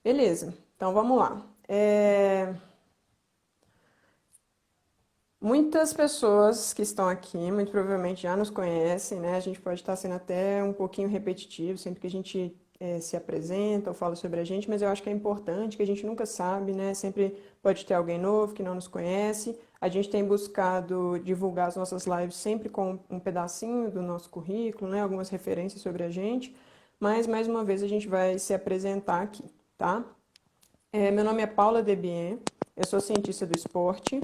Beleza, então vamos lá. Muitas pessoas que estão aqui, muito provavelmente já nos conhecem, né? A gente pode estar sendo até um pouquinho repetitivo sempre que a gente se apresenta ou fala sobre a gente, mas eu acho que é importante, que a gente nunca sabe, né? Sempre pode ter alguém novo que não nos conhece. A gente tem buscado divulgar as nossas lives sempre com um pedacinho do nosso currículo, né? Algumas referências sobre a gente, mas mais uma vez a gente vai se apresentar aqui, tá? Meu nome é Paula Debien, eu sou cientista do esporte,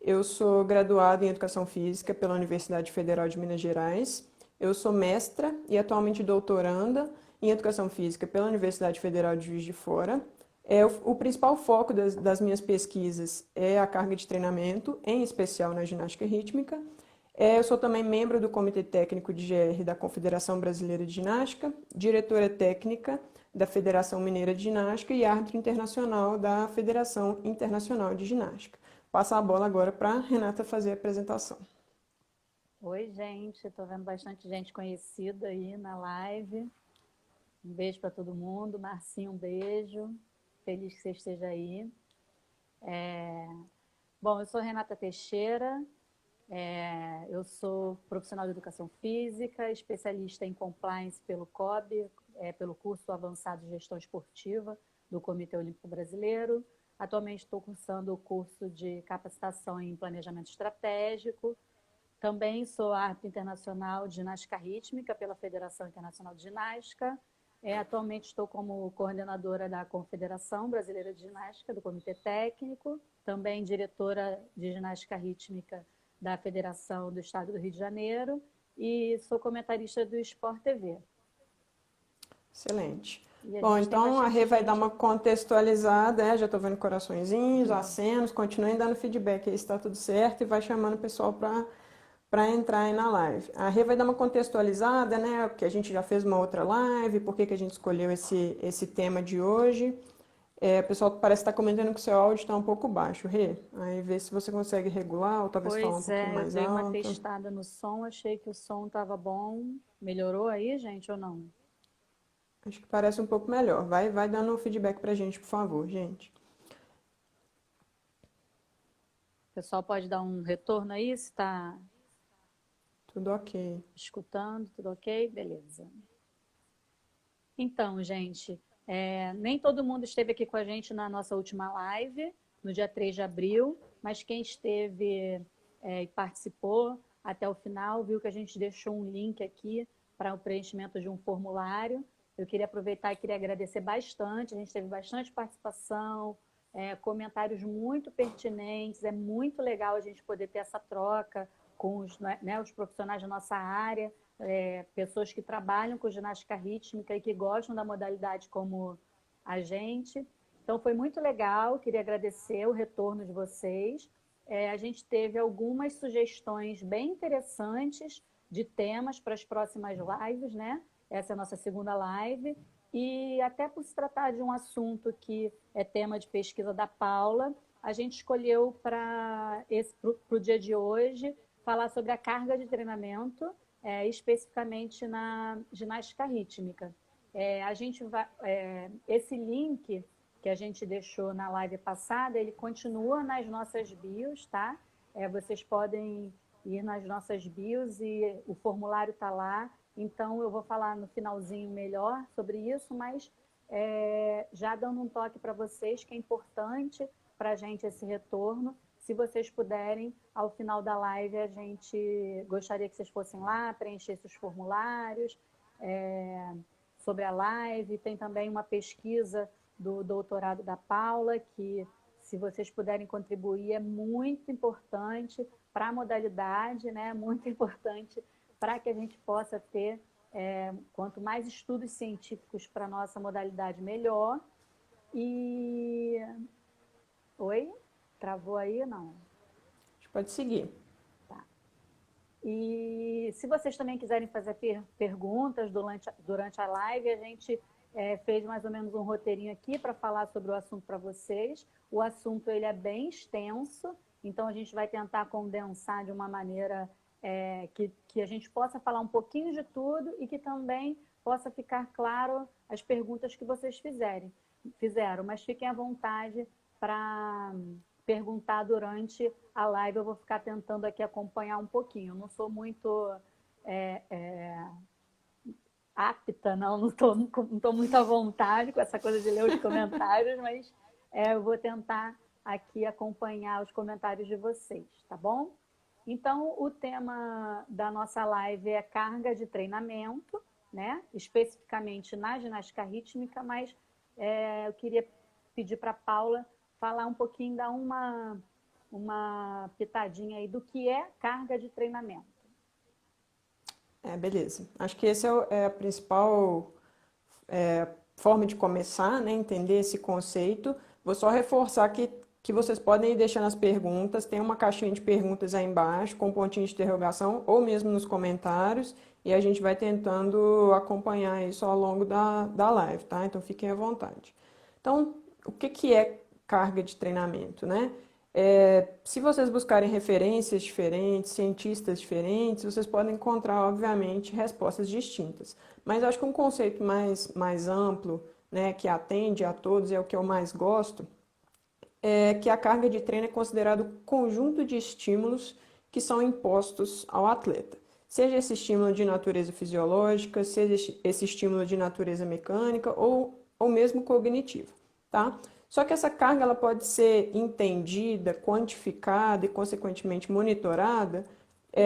eu sou graduada em Educação Física pela Universidade Federal de Minas Gerais, eu sou mestra e atualmente doutoranda em Educação Física pela Universidade Federal de Juiz de Fora. O principal foco das minhas pesquisas é a carga de treinamento, em especial na ginástica rítmica. Eu sou também membro do Comitê Técnico de GR da Confederação Brasileira de Ginástica, diretora técnica da Federação Mineira de Ginástica e árbitro internacional da Federação Internacional de Ginástica. Passar a bola agora para a Renata fazer a apresentação. Oi, gente. Estou vendo bastante gente conhecida aí na live. Um beijo para todo mundo. Marcinho, um beijo. Feliz que você esteja aí. Bom, eu sou Renata Teixeira. Eu sou profissional de educação física, especialista em compliance pelo COB, pelo curso avançado de gestão esportiva do Comitê Olímpico Brasileiro. Atualmente estou cursando o curso de capacitação em planejamento estratégico. Também sou árbitro internacional de ginástica rítmica pela Federação Internacional de Ginástica. Atualmente estou como coordenadora da Confederação Brasileira de Ginástica, do Comitê Técnico, também diretora de ginástica rítmica da Federação do Estado do Rio de Janeiro e sou comentarista do Sport TV. Excelente. E a Bom, gente tem então a bastante Rê vai dar gente uma aqui. contextualizada, já estou vendo coraçõezinhos, acenos, continuem dando feedback aí se está tudo certo e vai chamando o pessoal para entrar aí na live. A Rê vai dar uma contextualizada, né? Porque a gente já fez uma outra live, por que que a gente escolheu esse tema de hoje. O pessoal parece estar comentando que o seu áudio está um pouco baixo, Rê. Aí vê se você consegue regular ou talvez falar um Pois pouquinho é, eu mais dei uma alto. testada no som, achei que o som estava bom. Melhorou aí, gente, ou não? Acho que parece um pouco melhor. Vai dando um feedback para a gente, por favor, gente. O pessoal pode dar um retorno aí, se está Tudo ok. escutando, tudo ok? Beleza. Então, gente, nem todo mundo esteve aqui com a gente na nossa última live, no dia 3 de abril, mas quem esteve e participou até o final, viu que a gente deixou um link aqui para o preenchimento de um formulário. Eu queria aproveitar e queria agradecer bastante, a gente teve bastante participação, comentários muito pertinentes, é muito legal a gente poder ter essa troca com os profissionais da nossa área, pessoas que trabalham com ginástica rítmica e que gostam da modalidade como a gente. Então, foi muito legal, queria agradecer o retorno de vocês. A gente teve algumas sugestões bem interessantes de temas para as próximas lives, né? Essa é a nossa segunda live. E até por se tratar de um assunto que é tema de pesquisa da Paula, a gente escolheu para o dia de hoje falar sobre a carga de treinamento, especificamente na ginástica rítmica. Esse link que a gente deixou na live passada, ele continua nas nossas bios, tá? Vocês podem ir nas nossas bios e o formulário está lá. Então, eu vou falar no finalzinho melhor sobre isso, mas já dando um toque para vocês que é importante para a gente esse retorno. Se vocês puderem, ao final da live, a gente gostaria que vocês fossem lá, preenchessem os formulários sobre a live. Tem também uma pesquisa do doutorado da Paula, que, se vocês puderem contribuir, é muito importante para a modalidade, né? Muito importante para que a gente possa ter, quanto mais estudos científicos para a nossa modalidade, melhor. E... Oi? Travou aí? Não. A gente pode seguir. Tá. E se vocês também quiserem fazer perguntas durante a live, a gente fez mais ou menos um roteirinho aqui para falar sobre o assunto para vocês. O assunto ele é bem extenso, então a gente vai tentar condensar de uma maneira que a gente possa falar um pouquinho de tudo e que também possa ficar claro as perguntas que vocês fizerem. fizeram, mas fiquem à vontade para perguntar durante a live. Eu vou ficar tentando aqui acompanhar um pouquinho. Eu não sou muito apta, não estou muito à vontade com essa coisa de ler os comentários, mas eu vou tentar aqui acompanhar os comentários de vocês, tá bom? Então, o tema da nossa live é carga de treinamento, né? Especificamente na ginástica rítmica, mas eu queria pedir para a Paula falar um pouquinho, dar uma pitadinha aí do que é carga de treinamento. Beleza. Acho que esse é a principal forma de começar, né? Entender esse conceito. Vou só reforçar que vocês podem ir deixando as perguntas, tem uma caixinha de perguntas aí embaixo, com um pontinho de interrogação, ou mesmo nos comentários, e a gente vai tentando acompanhar isso ao longo da live, tá? Então fiquem à vontade. Então, o que é carga de treinamento, né? Se vocês buscarem referências diferentes, cientistas diferentes, vocês podem encontrar, obviamente, respostas distintas. Mas acho que um conceito mais amplo, né, que atende a todos, é o que eu mais gosto, é que a carga de treino é considerado o conjunto de estímulos que são impostos ao atleta. Seja esse estímulo de natureza fisiológica, seja esse estímulo de natureza mecânica ou mesmo cognitiva, tá? Só que essa carga ela pode ser entendida, quantificada e, consequentemente, monitorada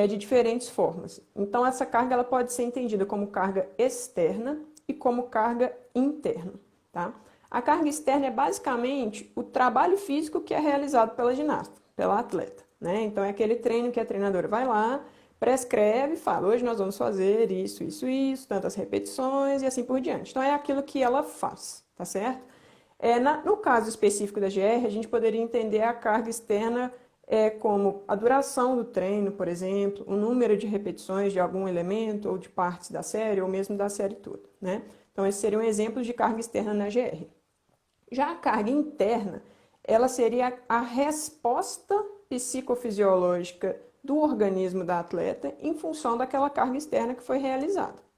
de diferentes formas. Então, essa carga ela pode ser entendida como carga externa e como carga interna, tá? A carga externa é basicamente o trabalho físico que é realizado pela ginasta, pela atleta, né? Então, é aquele treino que a treinadora vai lá, prescreve e fala, hoje nós vamos fazer isso, isso, isso, tantas repetições e assim por diante. Então, é aquilo que ela faz, tá certo? No caso específico da GR, a gente poderia entender a carga externa como a duração do treino, por exemplo, o número de repetições de algum elemento ou de partes da série, ou mesmo da série toda, né? Então, esses seriam exemplos de carga externa na GR. Já a carga interna, ela seria a resposta psicofisiológica do organismo da atleta em função daquela carga externa que foi realizada.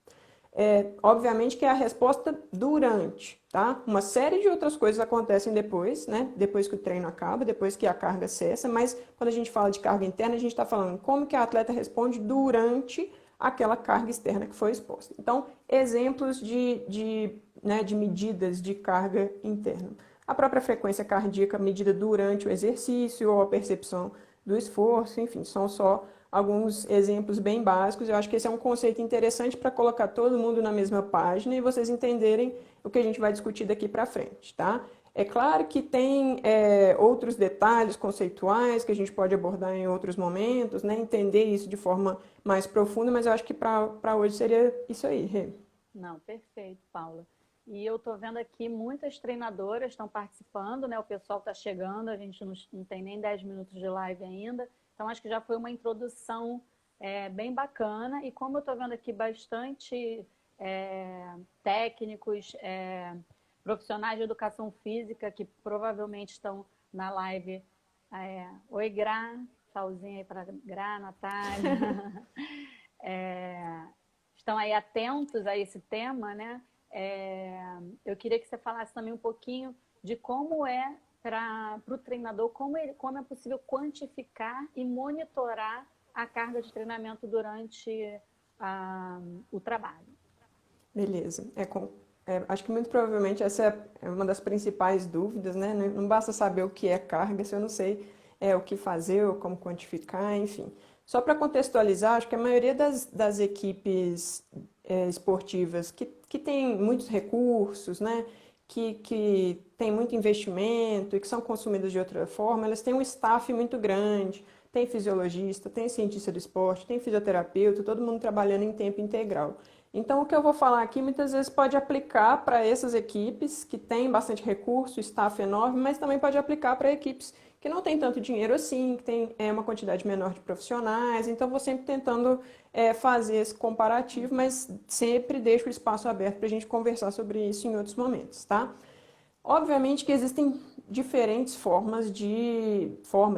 Obviamente que é a resposta durante, tá? Uma série de outras coisas acontecem depois, né? Depois que o treino acaba, depois que a carga cessa, mas quando a gente fala de carga interna, a gente está falando como que a atleta responde durante aquela carga externa que foi exposta. Então, exemplos de medidas de carga interna. A própria frequência cardíaca medida durante o exercício ou a percepção do esforço, enfim, são só alguns exemplos bem básicos. Eu acho que esse é um conceito interessante para colocar todo mundo na mesma página e vocês entenderem o que a gente vai discutir daqui para frente, tá? É claro que tem outros detalhes conceituais que a gente pode abordar em outros momentos, né? Entender isso de forma mais profunda, mas eu acho que para hoje seria isso aí, Rê. Não, perfeito, Paula. E eu estou vendo aqui muitas treinadoras estão participando, né? O pessoal está chegando, a gente não tem nem 10 minutos de live ainda. Então, acho que já foi uma introdução bem bacana. E como eu estou vendo aqui bastante técnicos, profissionais de educação física que provavelmente estão na live. Oi, Gra, tchauzinho aí para Gra, Natália. Estão aí atentos a esse tema, né? Eu queria que você falasse também um pouquinho de como é para o treinador, como é possível quantificar e monitorar a carga de treinamento durante o trabalho. Beleza. Acho que muito provavelmente essa é uma das principais dúvidas, né? Não basta saber o que é carga se eu não sei o que fazer ou como quantificar, enfim. Só para contextualizar, acho que a maioria das equipes esportivas que tem muitos recursos, né? Que tem muito investimento e que são consumidas de outra forma, elas têm um staff muito grande, tem fisiologista, tem cientista do esporte, tem fisioterapeuta, todo mundo trabalhando em tempo integral. Então, o que eu vou falar aqui muitas vezes pode aplicar para essas equipes que têm bastante recurso, staff enorme, mas também pode aplicar para equipes que não têm tanto dinheiro assim, que tem uma quantidade menor de profissionais. Então, vou sempre tentando fazer esse comparativo, mas sempre deixo o espaço aberto para a gente conversar sobre isso em outros momentos, tá? Obviamente que existem diferentes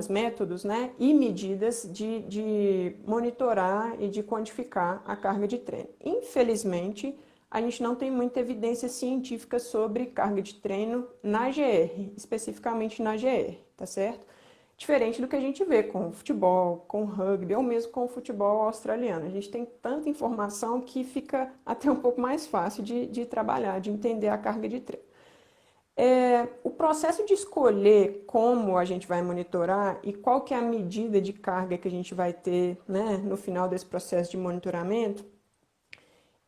métodos, né, e medidas de monitorar e de quantificar a carga de treino. Infelizmente, a gente não tem muita evidência científica sobre carga de treino na GR, especificamente na GR, tá certo? Diferente do que a gente vê com o futebol, com o rugby ou mesmo com o futebol australiano. A gente tem tanta informação que fica até um pouco mais fácil de trabalhar, de entender a carga de treino. O processo de escolher como a gente vai monitorar e qual que é a medida de carga que a gente vai ter, né, no final desse processo de monitoramento,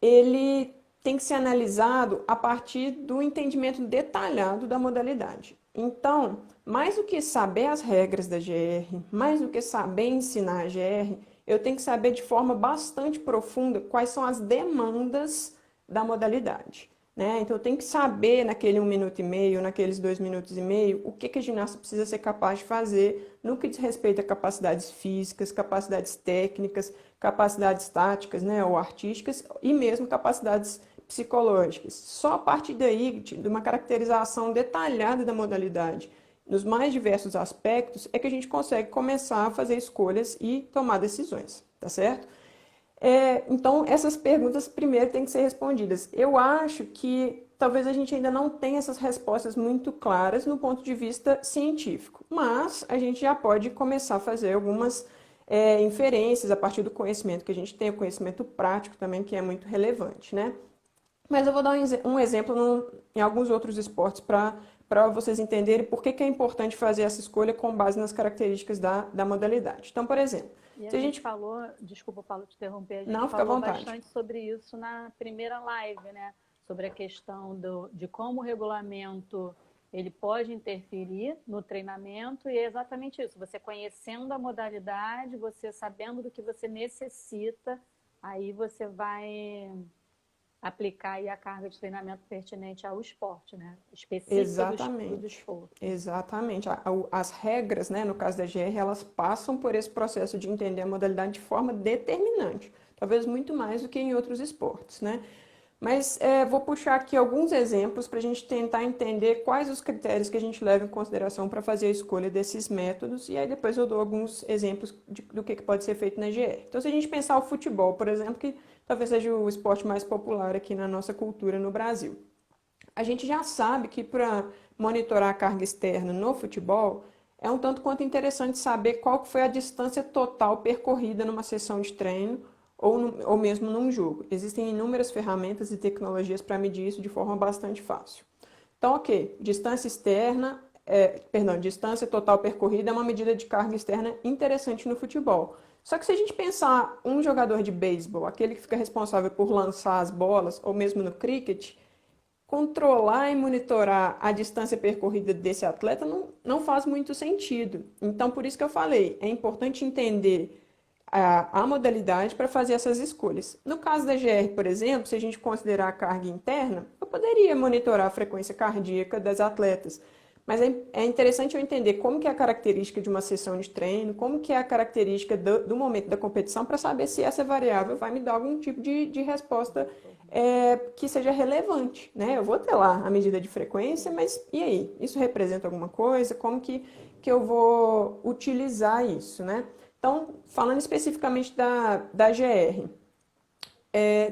ele tem que ser analisado a partir do entendimento detalhado da modalidade. Então, mais do que saber as regras da GR, mais do que saber ensinar a GR, eu tenho que saber de forma bastante profunda quais são as demandas da modalidade. Né? Então, eu tenho que saber naquele 1 minuto e meio, naqueles 2 minutos e meio, o que a ginasta precisa ser capaz de fazer no que diz respeito a capacidades físicas, capacidades técnicas, capacidades táticas, né, ou artísticas, e mesmo capacidades psicológicas. Só a partir daí, de uma caracterização detalhada da modalidade, nos mais diversos aspectos, é que a gente consegue começar a fazer escolhas e tomar decisões, tá certo? Então, essas perguntas primeiro têm que ser respondidas. Eu acho que talvez a gente ainda não tenha essas respostas muito claras no ponto de vista científico, mas a gente já pode começar a fazer algumas inferências a partir do conhecimento que a gente tem, o conhecimento prático também, que é muito relevante, né? Mas eu vou dar um exemplo em alguns outros esportes para vocês entenderem por que é importante fazer essa escolha com base nas características da modalidade. Então, por exemplo, E a se a gente gente... falou, desculpa, Paulo, te interromper, a Não, gente fica à falou vontade. bastante sobre isso na primeira live, né? Sobre a questão de como o regulamento ele pode interferir no treinamento, e é exatamente isso. Você conhecendo a modalidade, você sabendo do que você necessita, aí você vai aplicar aí a carga de treinamento pertinente ao esporte, né? Específica do desporto. Exatamente. As regras, né, no caso da GR, elas passam por esse processo de entender a modalidade de forma determinante, talvez muito mais do que em outros esportes, né? Mas vou puxar aqui alguns exemplos para a gente tentar entender quais os critérios que a gente leva em consideração para fazer a escolha desses métodos, e aí depois eu dou alguns exemplos do que pode ser feito na GR. Então, se a gente pensar o futebol, por exemplo, que talvez seja o esporte mais popular aqui na nossa cultura no Brasil. A gente já sabe que para monitorar a carga externa no futebol, é um tanto quanto interessante saber qual foi a distância total percorrida numa sessão de treino ou mesmo num jogo. Existem inúmeras ferramentas e tecnologias para medir isso de forma bastante fácil. Então, ok, distância total percorrida é uma medida de carga externa interessante no futebol. Só que se a gente pensar um jogador de beisebol, aquele que fica responsável por lançar as bolas, ou mesmo no cricket, controlar e monitorar a distância percorrida desse atleta não faz muito sentido. Então, por isso que eu falei, é importante entender a modalidade para fazer essas escolhas. No caso da GR, por exemplo, se a gente considerar a carga interna, eu poderia monitorar a frequência cardíaca das atletas, mas é interessante eu entender como que é a característica de uma sessão de treino, como que é a característica do momento da competição, para saber se essa variável vai me dar algum tipo de resposta que seja relevante, né? Eu vou ter lá a medida de frequência, mas e aí? Isso representa alguma coisa? Como que eu vou utilizar isso, né? Então, falando especificamente da GR,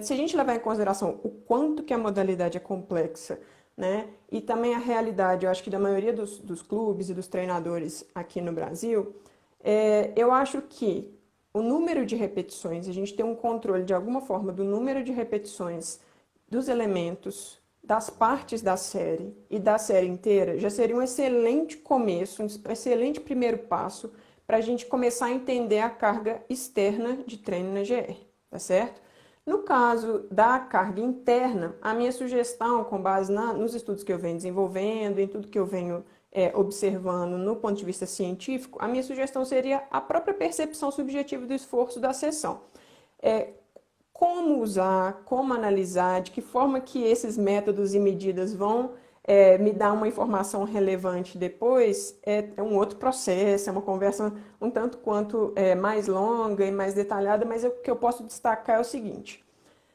se a gente levar em consideração o quanto que a modalidade é complexa, né, e também a realidade, eu acho que da maioria dos clubes e dos treinadores aqui no Brasil, eu acho que o número de repetições, a gente tem um controle de alguma forma do número de repetições dos elementos, das partes da série e da série inteira, já seria um excelente começo, um excelente primeiro passo para a gente começar a entender a carga externa de treino na GR, tá certo? No caso da carga interna, a minha sugestão, com base nos estudos que eu venho desenvolvendo, em tudo que eu venho observando no ponto de vista científico, a minha sugestão seria a própria percepção subjetiva do esforço da sessão. Como usar, como analisar, de que forma que esses métodos e medidas vão me dar uma informação relevante depois, é um outro processo, é uma conversa um tanto quanto mais longa e mais detalhada, mas o que eu posso destacar é o seguinte: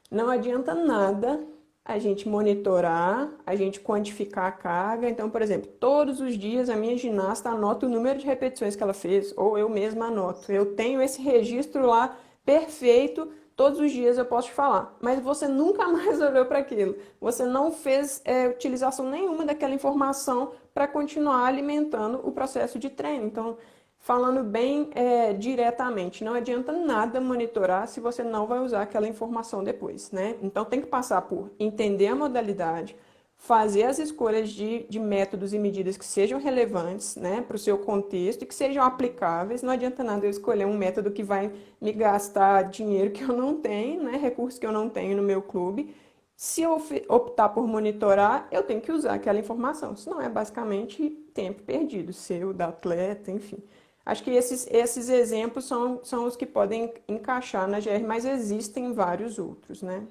não adianta nada a gente monitorar, a gente quantificar a carga. Então, por exemplo, todos os dias a minha ginasta anota o número de repetições que ela fez, ou eu mesma anoto. Eu tenho esse registro lá perfeito todos os dias eu posso te falar, mas você nunca mais olhou para aquilo. Você não fez utilização nenhuma daquela informação para continuar alimentando o processo de treino. Então, falando bem diretamente, não adianta nada monitorar se você não vai usar aquela informação depois, né? Então, tem que passar por entender a modalidade, fazer as escolhas de métodos e medidas que sejam relevantes, né, para o seu contexto e que sejam aplicáveis. Não adianta nada eu escolher um método que vai me gastar dinheiro que eu não tenho, né, recursos que eu não tenho no meu clube. Se eu optar por monitorar, eu tenho que usar aquela informação, senão é basicamente tempo perdido, seu, da atleta, enfim. Acho que esses exemplos são os que podem encaixar na GR, mas existem vários outros, né?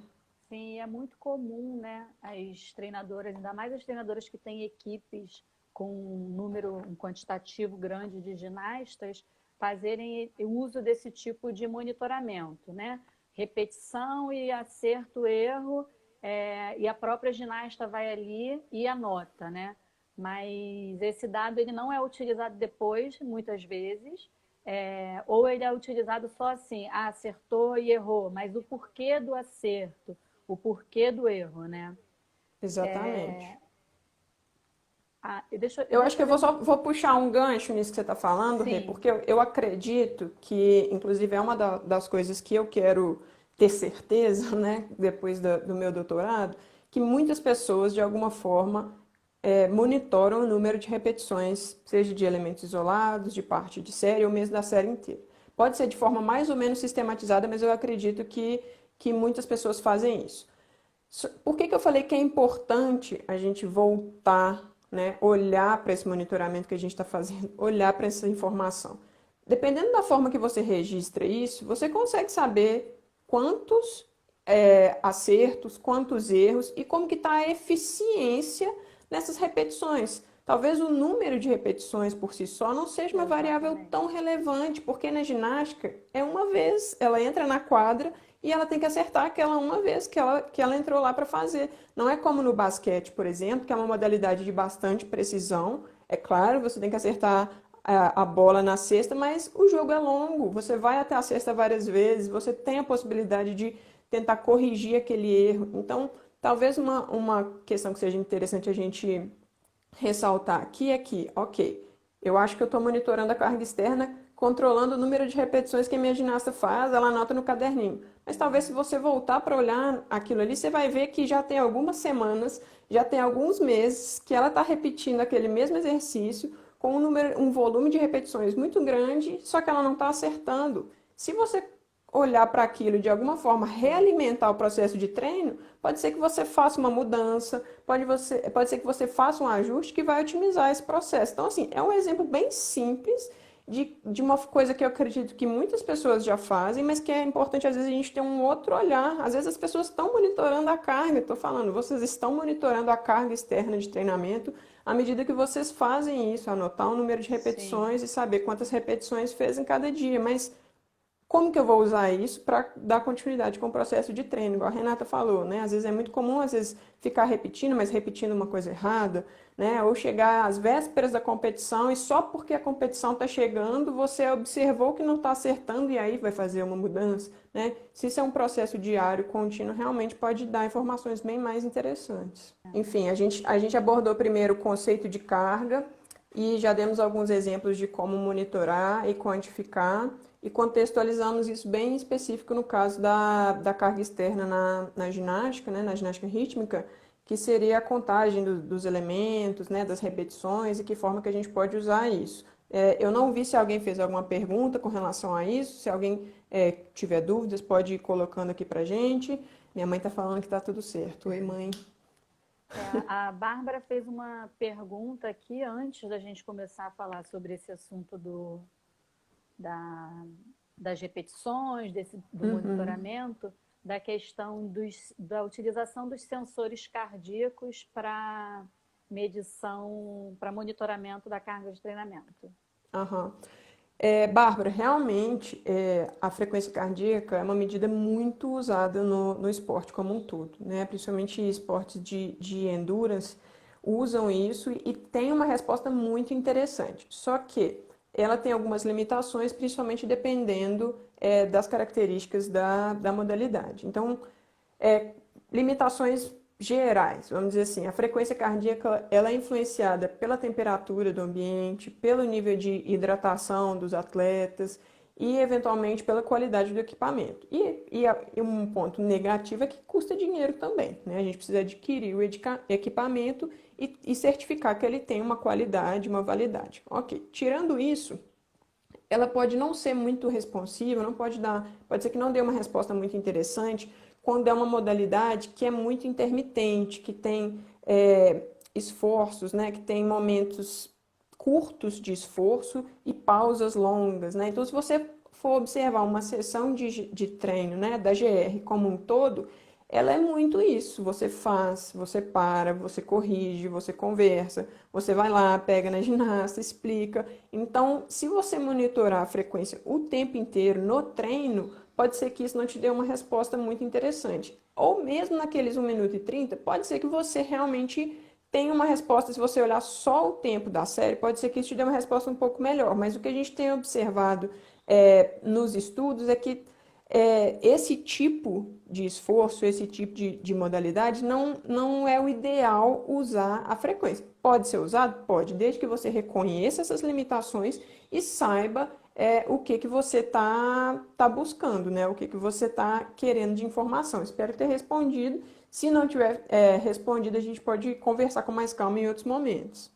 Sim, é muito comum, né, as treinadoras, ainda mais as treinadoras que têm equipes com um quantitativo grande de ginastas, fazerem o uso desse tipo de monitoramento, né? Repetição e acerto, erro, e a própria ginasta vai ali e anota, né? Mas esse dado ele não é utilizado depois, muitas vezes, ou ele é utilizado só assim, acertou e errou, mas o porquê do acerto, o porquê do erro, né? Exatamente. Eu acho Deixa que eu eu ler vou um... só vou puxar um gancho nisso que você está falando, Rê, Sim, porque eu acredito que, inclusive, é uma das coisas que eu quero ter certeza, né, depois do meu doutorado, que muitas pessoas, de alguma forma, monitoram o número de repetições, seja de elementos isolados, de parte de série ou mesmo da série inteira. Pode ser de forma mais ou menos sistematizada, mas eu acredito que muitas pessoas fazem isso. Por que que eu falei que é importante a gente voltar, né, olhar para esse monitoramento que a gente está fazendo, olhar para essa informação? Dependendo da forma que você registra isso, você consegue saber quantos acertos, quantos erros e como que está a eficiência nessas repetições. Talvez o número de repetições por si só não seja uma variável exatamente. tão relevante, porque na ginástica é uma vez, ela entra na quadra e ela tem que acertar aquela uma vez que ela entrou lá para fazer. Não é como no basquete, por exemplo, que é uma modalidade de bastante precisão. É claro, você tem que acertar a bola na cesta, mas o jogo é longo. Você vai até a cesta várias vezes, você tem a possibilidade de tentar corrigir aquele erro. Então, talvez uma questão que seja interessante a gente ressaltar aqui é que, ok, eu acho que eu estou monitorando a carga externa, controlando o número de repetições que a minha ginasta faz, ela anota no caderninho. Mas talvez se você voltar para olhar aquilo ali, você vai ver que já tem algumas semanas, já tem alguns meses que ela está repetindo aquele mesmo exercício com um volume de repetições muito grande, só que ela não está acertando. Se você olhar para aquilo e de alguma forma realimentar o processo de treino, pode ser que você faça uma mudança, pode ser que você faça um ajuste que vai otimizar esse processo. Então, assim, é um exemplo bem simples de uma coisa que eu acredito que muitas pessoas já fazem, mas que é importante às vezes a gente ter um outro olhar. Às vezes as pessoas estão monitorando a carga, estou falando, vocês estão monitorando a carga externa de treinamento à medida que vocês fazem isso, anotar o número de Sim, repetições e saber quantas repetições fez em cada dia, mas como que eu vou usar isso para dar continuidade com o processo de treino, igual a Renata falou, né? Às vezes é muito comum, às vezes, ficar repetindo, mas repetindo uma coisa errada, né? Ou chegar às vésperas da competição e só porque a competição está chegando, você observou que não está acertando e aí vai fazer uma mudança, né? Se isso é um processo diário, contínuo, realmente pode dar informações bem mais interessantes. Enfim, a gente abordou primeiro o conceito de carga e já demos alguns exemplos de como monitorar e quantificar e contextualizamos isso bem específico no caso da carga externa na ginástica, né, na ginástica rítmica, que seria a contagem dos elementos, né, das repetições e que forma que a gente pode usar isso. Eu não vi se alguém fez alguma pergunta com relação a isso, se alguém tiver dúvidas, pode ir colocando aqui pra gente. Minha mãe está falando que está tudo certo. Oi, mãe. a Bárbara fez uma pergunta aqui antes da gente começar a falar sobre esse assunto da, das repetições, do Uhum. monitoramento, da questão da utilização dos sensores cardíacos para medição, para monitoramento da carga de treinamento. Aham. Bárbara, realmente a frequência cardíaca é uma medida muito usada no esporte como um todo, né? Principalmente esportes de endurance usam isso e tem uma resposta muito interessante. Só que ela tem algumas limitações, principalmente dependendo das características da modalidade. Então, limitações gerais, vamos dizer assim, a frequência cardíaca ela é influenciada pela temperatura do ambiente, pelo nível de hidratação dos atletas e, eventualmente, pela qualidade do equipamento. E um ponto negativo é que custa dinheiro também, né? A gente precisa adquirir o equipamento e certificar que ele tem uma qualidade, uma validade. Ok, tirando isso, ela pode não ser muito responsiva, pode ser que não dê uma resposta muito interessante quando é uma modalidade que é muito intermitente, que tem esforços, né, que tem momentos curtos de esforço e pausas longas, né? Então, se você for observar uma sessão de treino, né, da GR como um todo, ela é muito isso. Você faz, você para, você corrige, você conversa, você vai lá, pega na ginasta, explica. Então, se você monitorar a frequência o tempo inteiro no treino, pode ser que isso não te dê uma resposta muito interessante. Ou mesmo naqueles 1 minuto e 30, pode ser que você realmente tenha uma resposta, se você olhar só o tempo da série, pode ser que isso te dê uma resposta um pouco melhor. Mas o que a gente tem observado nos estudos é que esse tipo de esforço, esse tipo de modalidade, não é o ideal usar a frequência. Pode ser usado? Pode, desde que você reconheça essas limitações e saiba o que você tá buscando, né? O que você está querendo de informação. Espero ter respondido. Se não tiver respondido, a gente pode conversar com mais calma em outros momentos.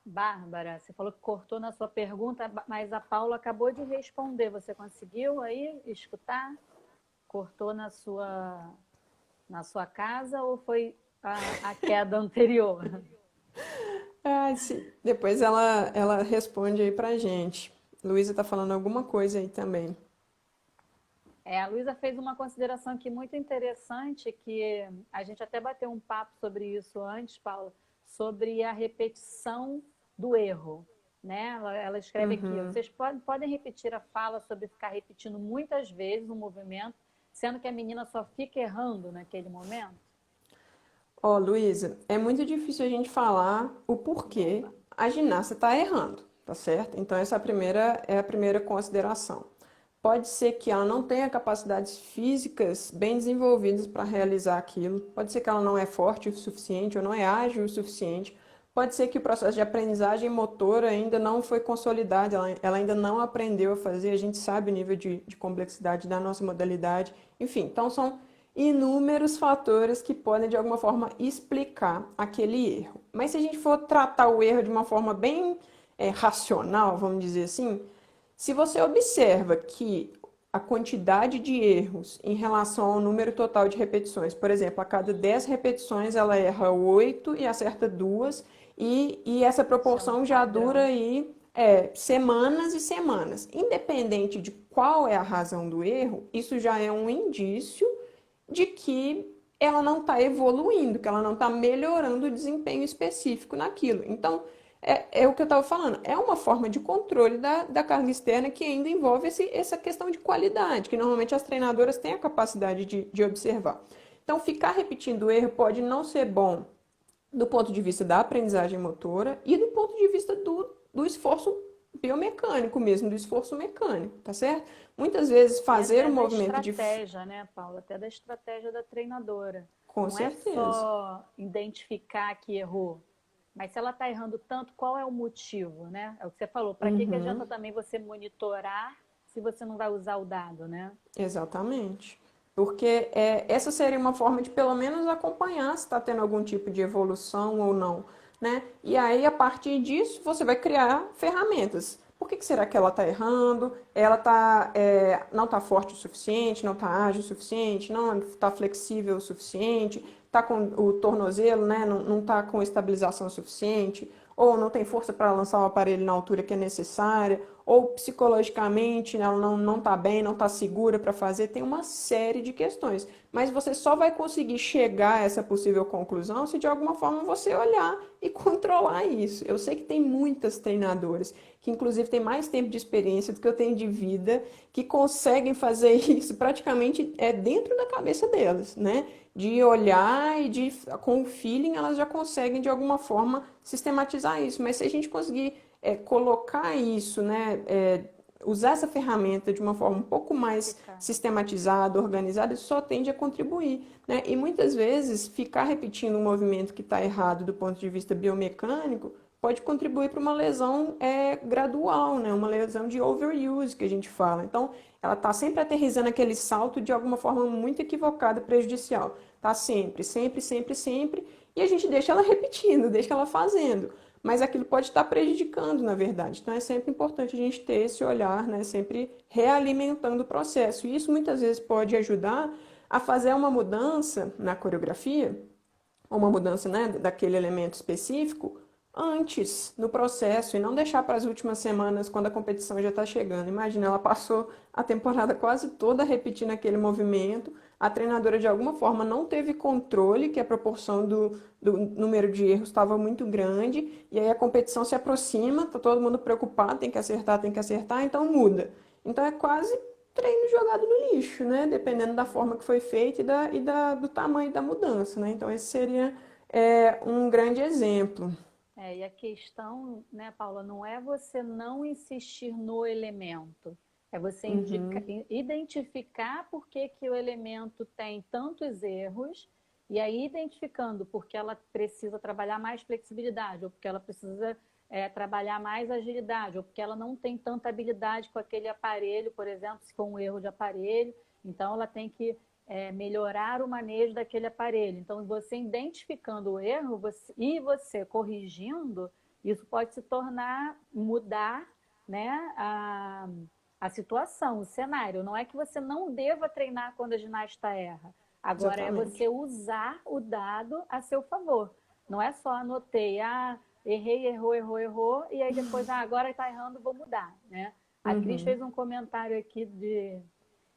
Bárbara, você falou que cortou na sua pergunta, mas a Paula acabou de responder. Você conseguiu aí escutar? Cortou na sua casa ou foi a queda anterior? Sim. Depois ela responde aí pra gente. Luísa tá falando alguma coisa aí também. A Luísa fez uma consideração aqui muito interessante, que a gente até bateu um papo sobre isso antes, Paula, sobre a repetição do erro. Né? Ela escreve aqui, Uhum. vocês podem repetir a fala sobre ficar repetindo muitas vezes o movimento, sendo que a menina só fica errando naquele momento? Ó, Luísa, é muito difícil a gente falar o porquê a ginasta está errando, tá certo? Então, essa é a primeira consideração. Pode ser que ela não tenha capacidades físicas bem desenvolvidas para realizar aquilo, pode ser que ela não é forte o suficiente ou não é ágil o suficiente, pode ser que o processo de aprendizagem motora ainda não foi consolidado, ela ainda não aprendeu a fazer, a gente sabe o nível de complexidade da nossa modalidade, enfim, então são inúmeros fatores que podem de alguma forma explicar aquele erro. Mas se a gente for tratar o erro de uma forma bem racional, vamos dizer assim, se você observa que a quantidade de erros em relação ao número total de repetições, por exemplo, a cada 10 repetições ela erra 8 e acerta 2, e essa Isso é um proporção já dura padrão. aí semanas e semanas. Independente de qual é a razão do erro, isso já é um indício de que ela não está evoluindo, que ela não está melhorando o desempenho específico naquilo. Então, é o que eu estava falando, é uma forma de controle da carga externa que ainda envolve essa questão de qualidade, que normalmente as treinadoras têm a capacidade de observar. Então, ficar repetindo o erro pode não ser bom do ponto de vista da aprendizagem motora e do ponto de vista do esforço biomecânico mesmo, do esforço mecânico, tá certo? Muitas vezes E fazer até o da movimento estratégia, né, Paula? Até da estratégia da treinadora. Com Não é certeza. só identificar que errou, mas se ela está errando tanto, qual é o motivo, né? É o que você falou. Para que adianta Uhum. também você monitorar se você não vai usar o dado, né? Exatamente. Porque essa seria uma forma de pelo menos acompanhar se está tendo algum tipo de evolução ou não, né? E aí, a partir disso, você vai criar ferramentas. Por que será que ela está errando? Ela não está forte o suficiente, não está ágil o suficiente, não está flexível o suficiente, está com o tornozelo, né? Não está com estabilização suficiente, ou não tem força para lançar o aparelho na altura que é necessária, ou psicologicamente ela não está bem, não está segura para fazer, tem uma série de questões. Mas você só vai conseguir chegar a essa possível conclusão se de alguma forma você olhar e controlar isso. Eu sei que tem muitas treinadoras que inclusive têm mais tempo de experiência do que eu tenho de vida, que conseguem fazer isso praticamente dentro da cabeça delas, né? de olhar e com o feeling elas já conseguem de alguma forma sistematizar isso. Mas se a gente conseguir colocar isso, né, usar essa ferramenta de uma forma um pouco mais sistematizada, organizada, isso só tende a contribuir, né? E muitas vezes ficar repetindo um movimento que está errado do ponto de vista biomecânico pode contribuir para uma lesão gradual, né? Uma lesão de overuse que a gente fala. Então, ela está sempre aterrissando aquele salto de alguma forma muito equivocada, prejudicial. Tá sempre, sempre, sempre, sempre, e a gente deixa ela repetindo, deixa ela fazendo. Mas aquilo pode estar prejudicando, na verdade. Então é sempre importante a gente ter esse olhar, né? Sempre realimentando o processo. E isso muitas vezes pode ajudar a fazer uma mudança na coreografia, ou uma mudança, né, daquele elemento específico, antes no processo e não deixar para as últimas semanas quando a competição já está chegando. Imagina, ela passou a temporada quase toda repetindo aquele movimento, a treinadora de alguma forma não teve controle, que a proporção do número de erros estava muito grande, e aí a competição se aproxima, está todo mundo preocupado, tem que acertar, então muda. Então é quase treino jogado no lixo, né? Dependendo da forma que foi feito do tamanho da mudança, né? Então esse seria um grande exemplo. E a questão, né, Paula, não é você não insistir no elemento, é você identificar por que que o elemento tem tantos erros, e aí identificando porque ela precisa trabalhar mais flexibilidade, ou porque ela precisa trabalhar mais agilidade, ou porque ela não tem tanta habilidade com aquele aparelho, por exemplo, se for um erro de aparelho, então ela tem que melhorar o manejo daquele aparelho. Então, você identificando o erro e você corrigindo, isso pode se tornar, mudar, né, a situação, o cenário. Não é que você não deva treinar quando a ginasta erra. Agora é você usar o dado a seu favor. Não é só anotei, errei, errou, e aí depois, agora está errando, vou mudar, né? A Cris fez um comentário aqui de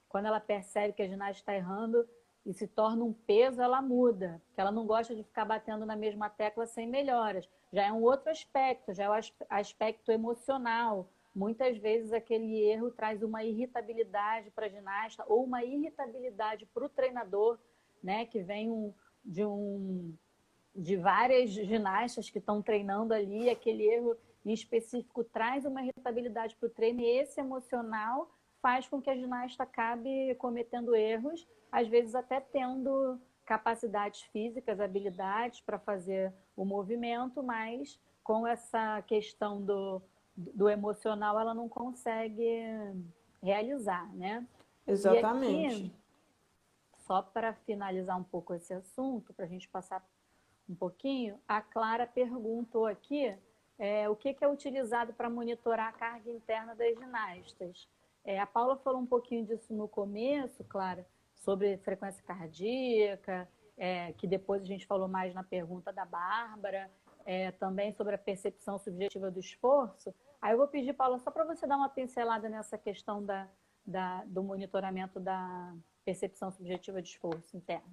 quando ela percebe que a ginasta está errando e se torna um peso, ela muda, porque ela não gosta de ficar batendo na mesma tecla sem melhoras. Já é um outro aspecto, já é o aspecto emocional. Muitas vezes aquele erro traz uma irritabilidade para a ginasta ou uma irritabilidade para o treinador, né, que vem de várias ginastas que estão treinando ali, aquele erro em específico traz uma irritabilidade para o treino, e esse emocional faz com que a ginasta acabe cometendo erros, às vezes até tendo capacidades físicas, habilidades para fazer o movimento, mas com essa questão do emocional ela não consegue realizar, né? Exatamente. E aqui, só para finalizar um pouco esse assunto, para a gente passar um pouquinho, a Clara perguntou aqui o que é utilizado para monitorar a carga interna das ginastas. A Paula falou um pouquinho disso no começo, Clara, sobre frequência cardíaca, que depois a gente falou mais na pergunta da Bárbara, também sobre a percepção subjetiva do esforço. Aí eu vou pedir, Paula, só para você dar uma pincelada nessa questão do monitoramento da percepção subjetiva de esforço interno.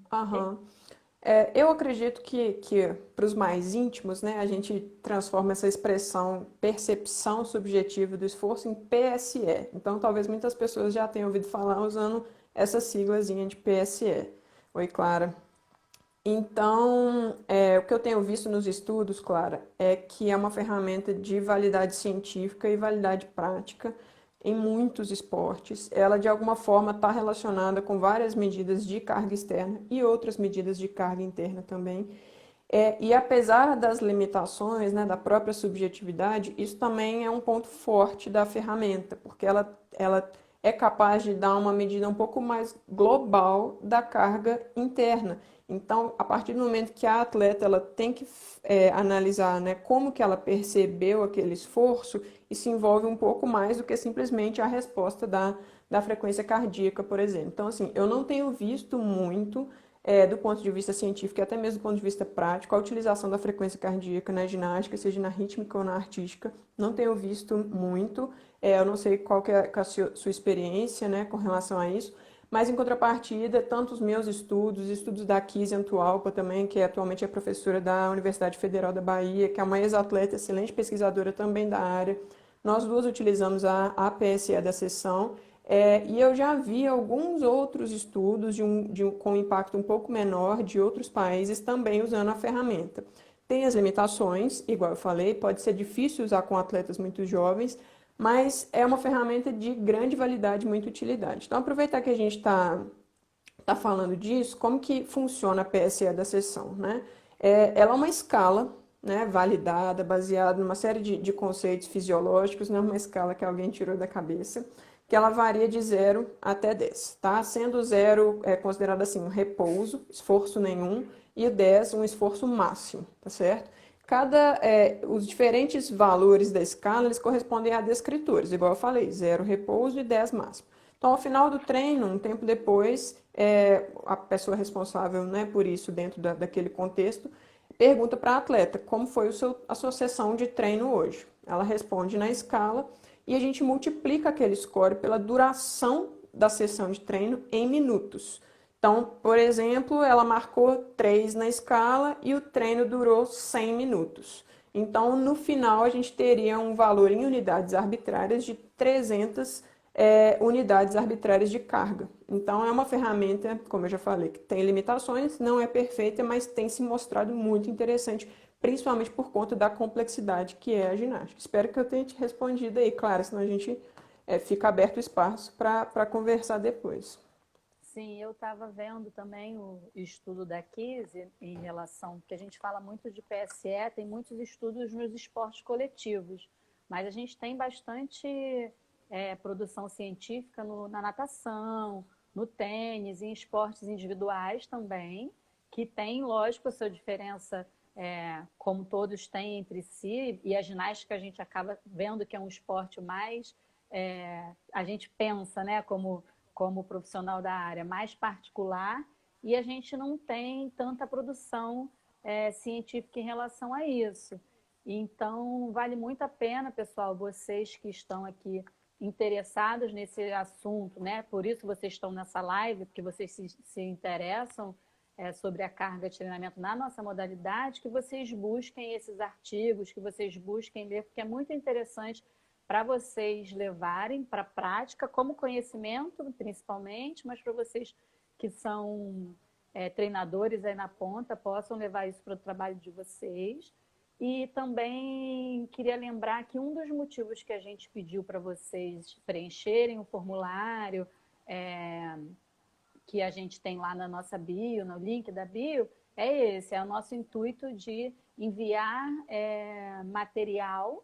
Eu acredito que para os mais íntimos, né, a gente transforma essa expressão percepção subjetiva do esforço em PSE. Então, talvez muitas pessoas já tenham ouvido falar usando essa siglazinha de PSE. Oi, Clara. Então, o que eu tenho visto nos estudos, Clara, é que é uma ferramenta de validade científica e validade prática em muitos esportes. Ela, de alguma forma, está relacionada com várias medidas de carga externa e outras medidas de carga interna também. E apesar das limitações, né, da própria subjetividade, isso também é um ponto forte da ferramenta, porque ela é capaz de dar uma medida um pouco mais global da carga interna. Então, a partir do momento que a atleta ela tem que analisar, né, como que ela percebeu aquele esforço, isso envolve um pouco mais do que simplesmente a resposta da frequência cardíaca, por exemplo. Então, assim, eu não tenho visto muito, do ponto de vista científico e até mesmo do ponto de vista prático, a utilização da frequência cardíaca na ginástica, seja na rítmica ou na artística. Não tenho visto muito. Eu não sei qual que é a sua experiência, né, com relação a isso. Mas, em contrapartida, tanto os meus estudos da Kizzy Antualpa também, que atualmente é professora da Universidade Federal da Bahia, que é uma ex-atleta, excelente pesquisadora também da área, nós duas utilizamos a PSE da sessão. E eu já vi alguns outros estudos com impacto um pouco menor de outros países também usando a ferramenta. Tem as limitações, igual eu falei, pode ser difícil usar com atletas muito jovens, mas é uma ferramenta de grande validade e muita utilidade. Então, aproveitar que a gente está falando disso, como que funciona a PSE da sessão, né? Ela é uma escala, né, validada, baseada numa série de conceitos fisiológicos, não é uma escala que alguém tirou da cabeça, que ela varia de 0 até 10, tá? Sendo 0 considerado assim um repouso, esforço nenhum, e o 10 um esforço máximo, tá certo? Os diferentes valores da escala, eles correspondem a descritores, igual eu falei, 0 repouso e 10 máximo. Então, ao final do treino, um tempo depois, a pessoa responsável, né, por isso, dentro daquele contexto, pergunta para a atleta como foi a sua sessão de treino hoje. Ela responde na escala e a gente multiplica aquele score pela duração da sessão de treino em minutos. Então, por exemplo, ela marcou 3 na escala e o treino durou 100 minutos. Então, no final, a gente teria um valor em unidades arbitrárias de 300 unidades arbitrárias de carga. Então, é uma ferramenta, como eu já falei, que tem limitações, não é perfeita, mas tem se mostrado muito interessante, principalmente por conta da complexidade que é a ginástica. Espero que eu tenha te respondido aí, claro, senão a gente fica aberto o espaço para conversar depois. Sim, eu estava vendo também o estudo da Kise em relação, que a gente fala muito de PSE, tem muitos estudos nos esportes coletivos, mas a gente tem bastante produção científica na natação, no tênis, em esportes individuais também, que tem, lógico, a sua diferença, como todos têm entre si, e a ginástica a gente acaba vendo que é um esporte mais, a gente pensa, né, como profissional da área, mais particular, e a gente não tem tanta produção científica em relação a isso. Então, vale muito a pena, pessoal, vocês que estão aqui interessados nesse assunto, né? Por isso vocês estão nessa live, porque vocês se interessam sobre a carga de treinamento na nossa modalidade, que vocês busquem esses artigos, que vocês busquem ler, porque é muito interessante para vocês levarem para a prática, como conhecimento, principalmente, mas para vocês que são treinadores aí na ponta, possam levar isso para o trabalho de vocês. E também queria lembrar que um dos motivos que a gente pediu para vocês preencherem o formulário que a gente tem lá na nossa bio, no link da bio, é esse, é o nosso intuito de enviar material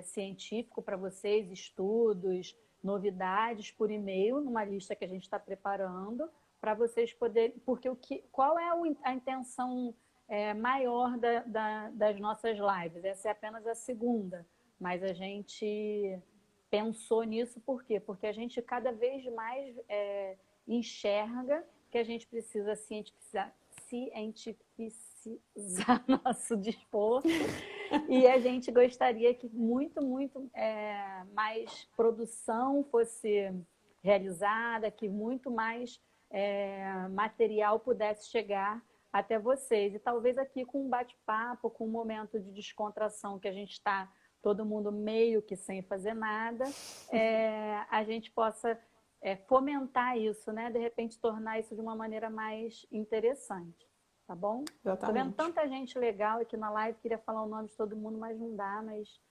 científico para vocês, estudos, novidades por e-mail, numa lista que a gente está preparando, para vocês poderem. Porque qual é a intenção maior das nossas lives? Essa é apenas a segunda, mas a gente pensou nisso por quê? Porque a gente cada vez mais enxerga que a gente precisa cientificar nosso disposto e a gente gostaria que muito mais produção fosse realizada, que muito mais material pudesse chegar até vocês. E talvez aqui com um bate-papo, com um momento de descontração que a gente está todo mundo meio que sem fazer nada, a gente possa fomentar isso, né? De repente tornar isso de uma maneira mais interessante, tá bom? Tô vendo Exatamente. tanta gente legal aqui na live, queria falar o nome de todo mundo, mas não dá, mas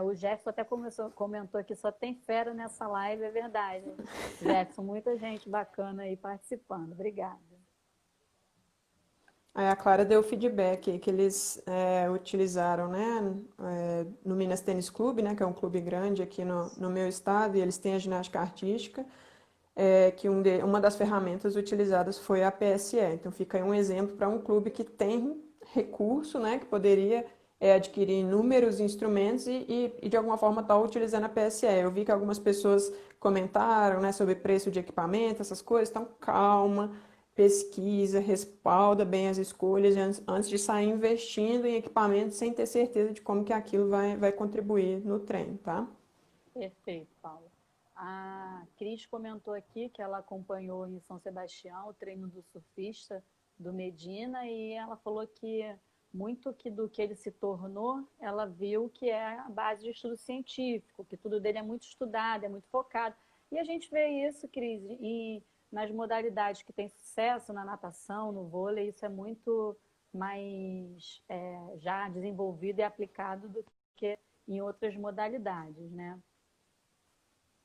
o Jefferson até comentou aqui, só tem fera nessa live, é verdade. Jefferson, muita gente bacana aí participando, obrigada. Aí a Clara deu feedback que eles utilizaram, né, no Minas Tênis Clube, né, que é um clube grande aqui no meu estado, e eles têm a ginástica artística, que uma das ferramentas utilizadas foi a PSE. Então fica aí um exemplo para um clube que tem recurso, né, que poderia adquirir inúmeros instrumentos e de alguma forma está utilizando a PSE. Eu vi que algumas pessoas comentaram, né, sobre preço de equipamento, essas coisas, então calma, pesquisa, respalda bem as escolhas antes de sair investindo em equipamento sem ter certeza de como que aquilo vai contribuir no treino, tá? Perfeito, Paula. A Cris comentou aqui que ela acompanhou em São Sebastião o treino do surfista do Medina e ela falou que muito do que ele se tornou, ela viu que é a base de estudo científico, que tudo dele é muito estudado, é muito focado. E a gente vê isso, Cris, e nas modalidades que têm sucesso, na natação, no vôlei, isso é muito mais já desenvolvido e aplicado do que em outras modalidades, né?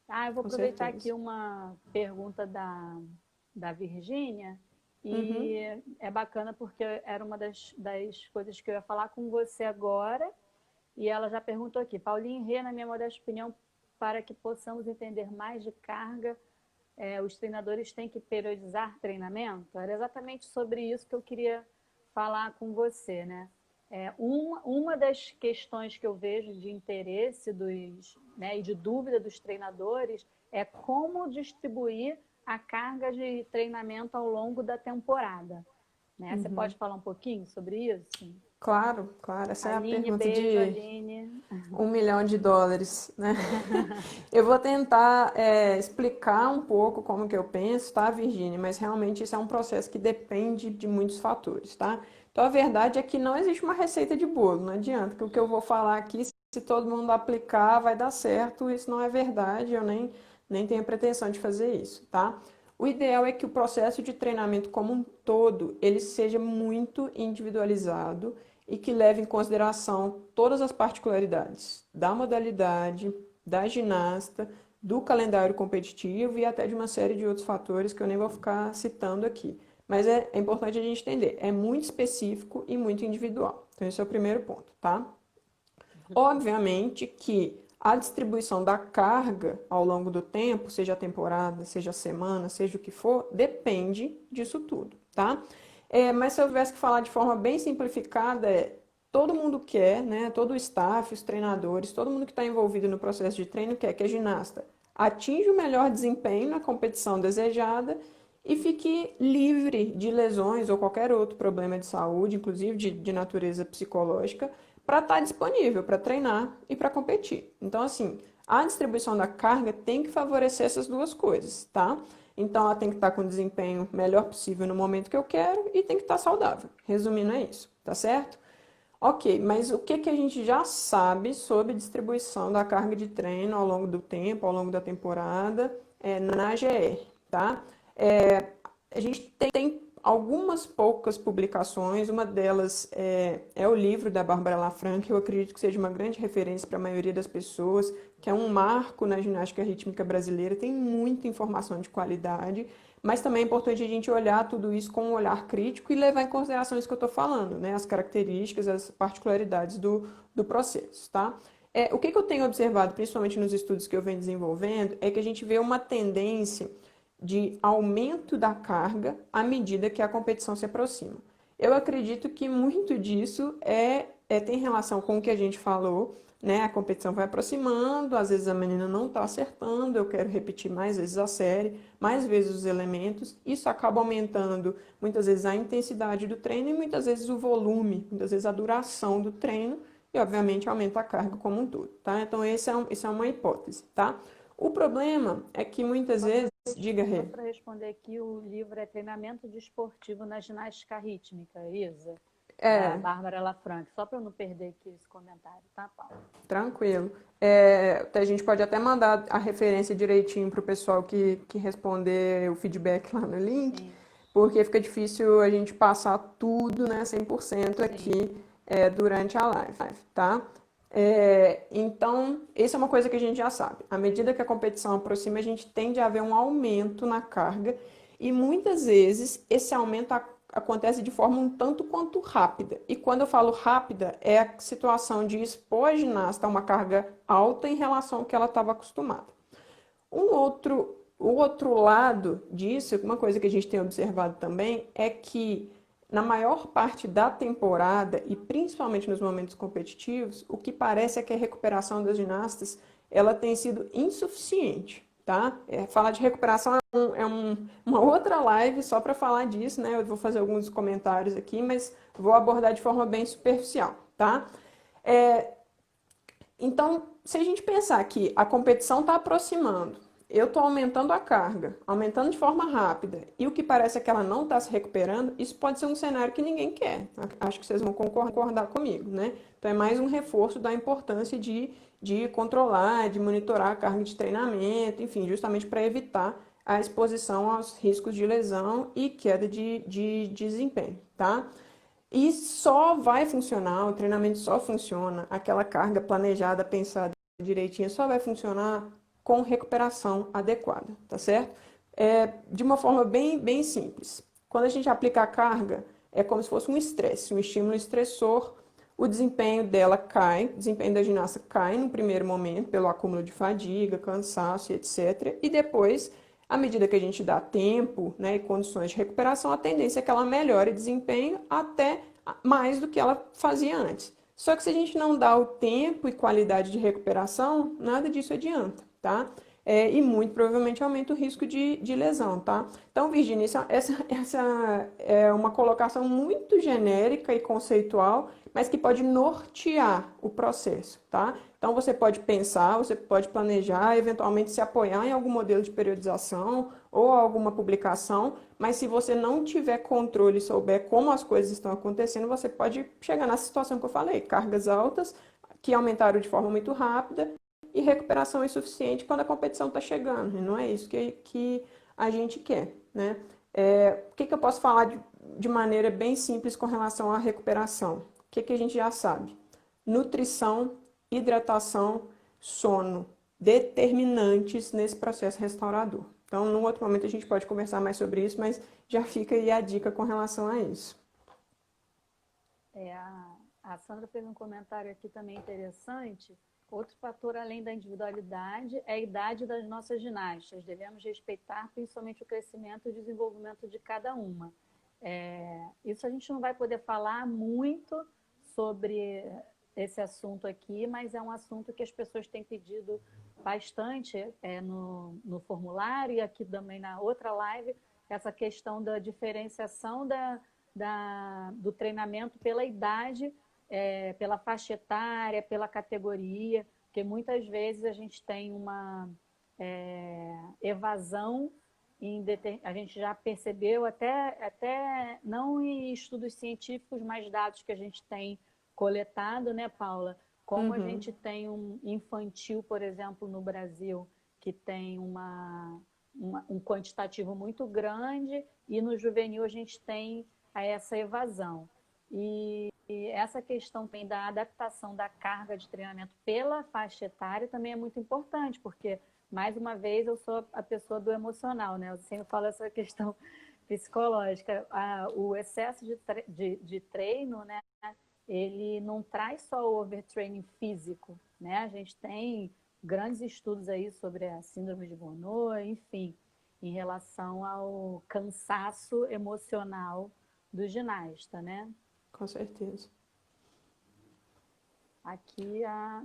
Ah, eu vou Com aproveitar aqui certeza. uma pergunta da Virgínia, e Uhum. é bacana porque era uma das coisas que eu ia falar com você agora, e ela já perguntou aqui, Paulinho Rê, na minha modesta opinião, para que possamos entender mais de carga, os treinadores têm que periodizar treinamento? Era exatamente sobre isso que eu queria falar com você, né? Uma das questões que eu vejo de interesse né, e de dúvida dos treinadores é como distribuir a carga de treinamento ao longo da temporada. Né? Você Uhum. pode falar um pouquinho sobre isso? Claro, claro. Essa é a Aline, pergunta beijo, de Aline. US$ 1 milhão, né? Eu vou tentar explicar um pouco como que eu penso, tá, Virginia? Mas realmente isso é um processo que depende de muitos fatores, tá? Então a verdade é que não existe uma receita de bolo, não adianta que o que eu vou falar aqui, se todo mundo aplicar, vai dar certo. Isso não é verdade, eu nem tenho pretensão de fazer isso, tá? O ideal é que o processo de treinamento como um todo, ele seja muito individualizado e que leve em consideração todas as particularidades da modalidade, da ginasta, do calendário competitivo e até de uma série de outros fatores que eu nem vou ficar citando aqui. Mas é importante a gente entender, é muito específico e muito individual. Então, esse é o primeiro ponto, tá? Obviamente que a distribuição da carga ao longo do tempo, seja a temporada, seja a semana, seja o que for, depende disso tudo, tá? Mas se eu tivesse que falar de forma bem simplificada, todo mundo quer, né? Todo o staff, os treinadores, todo mundo que está envolvido no processo de treino quer que a ginasta atinja o melhor desempenho na competição desejada e fique livre de lesões ou qualquer outro problema de saúde, inclusive de natureza psicológica, para estar disponível para treinar e para competir. Então, assim, a distribuição da carga tem que favorecer essas duas coisas, tá? Então, ela tem que estar com o desempenho melhor possível no momento que eu quero e tem que estar saudável. Resumindo, é isso, tá certo? Ok, mas o que que a gente já sabe sobre distribuição da carga de treino ao longo do tempo, ao longo da temporada, na GR, tá? A gente tem algumas poucas publicações, uma delas é o livro da Bárbara Lafranc, que eu acredito que seja uma grande referência para a maioria das pessoas, que é um marco na ginástica rítmica brasileira, tem muita informação de qualidade, mas também é importante a gente olhar tudo isso com um olhar crítico e levar em consideração isso que eu estou falando, né? As características, as particularidades do processo, tá? O que eu tenho observado, principalmente nos estudos que eu venho desenvolvendo, é que a gente vê uma tendência de aumento da carga à medida que a competição se aproxima. Eu acredito que muito disso tem relação com o que a gente falou, né? A competição vai aproximando, às vezes a menina não está acertando, eu quero repetir mais vezes a série, mais vezes os elementos. Isso acaba aumentando muitas vezes a intensidade do treino e muitas vezes o volume, muitas vezes a duração do treino e, obviamente, aumenta a carga como um todo, tá? Então, essa é uma hipótese, tá? O problema é que muitas vezes, diga, Só Rê. para responder aqui, o livro é Treinamento Desportivo na Ginástica Rítmica, Isa, da É, Bárbara Lafranc. Só para eu não perder aqui esse comentário, tá, Paulo? tranquilo. A gente pode até mandar a referência direitinho para o pessoal que responder o feedback lá no link, Sim, porque fica difícil a gente passar tudo, né, 100% sim. aqui durante a live, tá? Então, isso é uma coisa que a gente já sabe. À medida que a competição aproxima, a gente tende a ver um aumento na carga e muitas vezes esse aumento acontece de forma um tanto quanto rápida. E quando eu falo rápida, é a situação de expor a ginasta a uma carga alta em relação ao que ela estava acostumada. O outro lado disso, uma coisa que a gente tem observado também, é que na maior parte da temporada, e principalmente nos momentos competitivos, o que parece é que a recuperação das ginastas ela tem sido insuficiente, tá? Falar de recuperação uma outra live só para falar disso, né? Eu vou fazer alguns comentários aqui, mas vou abordar de forma bem superficial, tá? É, então, se a gente pensar que a competição está aproximando eu estou aumentando a carga, aumentando de forma rápida, e o que parece é que ela não está se recuperando, isso pode ser um cenário que ninguém quer. Acho que vocês vão concordar comigo, né? Então é mais um reforço da importância de controlar, de monitorar a carga de treinamento, enfim, justamente para evitar a exposição aos riscos de lesão e queda de desempenho, tá? E só vai funcionar, o treinamento só funciona, aquela carga planejada, pensada direitinho, só vai funcionar com recuperação adequada, tá certo? De uma forma bem simples. Quando a gente aplica a carga, é como se fosse um estresse, um estímulo estressor, o desempenho dela cai, o desempenho da ginasta cai no primeiro momento, pelo acúmulo de fadiga, cansaço, etc. E depois, à medida que a gente dá tempo, né, e condições de recuperação, a tendência é que ela melhore desempenho até mais do que ela fazia antes. Só que se a gente não dá o tempo e qualidade de recuperação, nada disso adianta, tá? E muito provavelmente aumenta o risco de lesão, tá? Então, Virginia, essa é uma colocação muito genérica e conceitual, mas que pode nortear o processo, tá? Então, você pode pensar, você pode planejar, eventualmente se apoiar em algum modelo de periodização ou alguma publicação, mas se você não tiver controle e souber como as coisas estão acontecendo, você pode chegar nessa situação que eu falei, cargas altas que aumentaram de forma muito rápida e recuperação insuficiente quando a competição está chegando. E não é isso que a gente quer, né? O que eu posso falar de maneira bem simples com relação à recuperação? O que a gente já sabe? Nutrição, hidratação, sono, determinantes nesse processo restaurador. Então, num outro momento a gente pode conversar mais sobre isso, mas já fica aí a dica com relação a isso. A Sandra fez um comentário aqui também interessante. Outro fator, além da individualidade, é a idade das nossas ginastas. Devemos respeitar principalmente o crescimento e o desenvolvimento de cada uma. Isso a gente não vai poder falar muito sobre esse assunto aqui, mas é um assunto que as pessoas têm pedido bastante no formulário e aqui também na outra live, essa questão da diferenciação do treinamento pela idade, pela faixa etária, pela categoria, porque muitas vezes a gente tem uma evasão, a gente já percebeu, até não em estudos científicos, mas dados que a gente tem coletado, né, Paula? Como a gente tem um infantil, por exemplo, no Brasil, que tem um quantitativo muito grande, e no juvenil a gente tem essa evasão. E essa questão também da adaptação da carga de treinamento pela faixa etária também é muito importante, porque, mais uma vez, eu sou a pessoa do emocional, né? Eu sempre falo essa questão psicológica. O excesso de treino, né? Ele não traz só o overtraining físico, né? A gente tem grandes estudos aí sobre a síndrome de Bonneau, enfim, em relação ao cansaço emocional do ginasta, né? Com certeza. Aqui a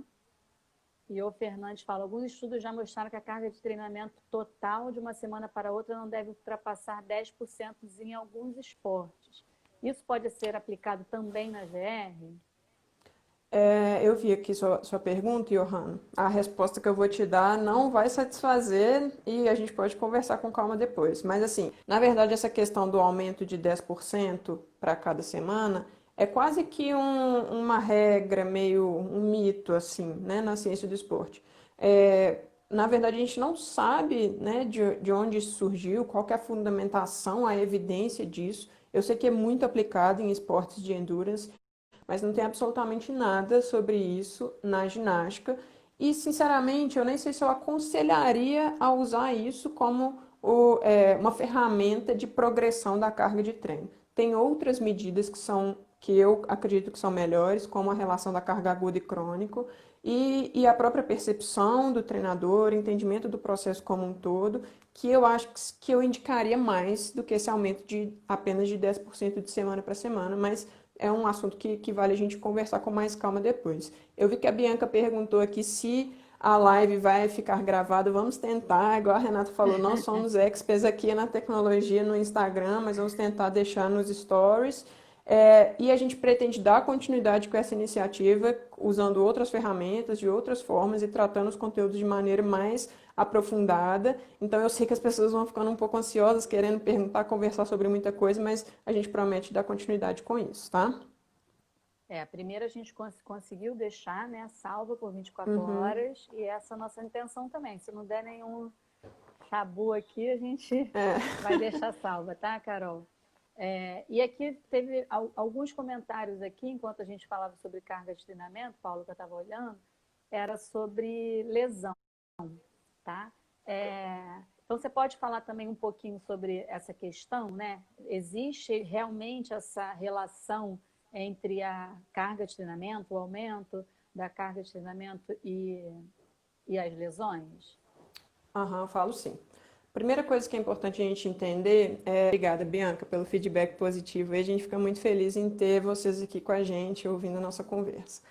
Iô Fernandes fala, alguns estudos já mostraram que a carga de treinamento total de uma semana para outra não deve ultrapassar 10% em alguns esportes. Isso pode ser aplicado também na GR? Eu vi aqui sua pergunta, Johanna. A resposta que eu vou te dar não vai satisfazer e a gente pode conversar com calma depois. Mas, assim, na verdade, essa questão do aumento de 10% para cada semana é quase que uma regra, meio um mito, assim, né, na ciência do esporte. Na verdade, a gente não sabe, né, de onde isso surgiu, qual que é a fundamentação, a evidência disso. Eu sei que é muito aplicado em esportes de endurance, mas não tem absolutamente nada sobre isso na ginástica. E, sinceramente, eu nem sei se eu aconselharia a usar isso como uma ferramenta de progressão da carga de treino. Tem outras medidas que eu acredito que são melhores, como a relação da carga aguda e crônico, e a própria percepção do treinador, entendimento do processo como um todo, que eu acho que eu indicaria mais do que esse aumento de apenas de 10% de semana para semana, mas é um assunto que vale a gente conversar com mais calma depois. Eu vi que a Bianca perguntou aqui se a live vai ficar gravada. Vamos tentar, igual a Renata falou, não somos experts aqui na tecnologia no Instagram, mas vamos tentar deixar nos stories. E a gente pretende dar continuidade com essa iniciativa, usando outras ferramentas, de outras formas e tratando os conteúdos de maneira mais aprofundada. Então eu sei que as pessoas vão ficando um pouco ansiosas, querendo perguntar, conversar sobre muita coisa, mas a gente promete dar continuidade com isso, tá? A primeira a gente conseguiu deixar, né, salva por 24 Uhum. horas, e essa é a nossa intenção também. Se não der nenhum chabu aqui, a gente É. vai deixar salva, tá, Carol? E aqui teve alguns comentários aqui, enquanto a gente falava sobre carga de treinamento, Paulo, que eu estava olhando, era sobre lesão, tá? Então, você pode falar também um pouquinho sobre essa questão, né? Existe realmente essa relação entre a carga de treinamento, o aumento da carga de treinamento e as lesões? Aham, falo sim. Primeira coisa que é importante a gente entender obrigada, Bianca, pelo feedback positivo. E a gente fica muito feliz em ter vocês aqui com a gente, ouvindo a nossa conversa.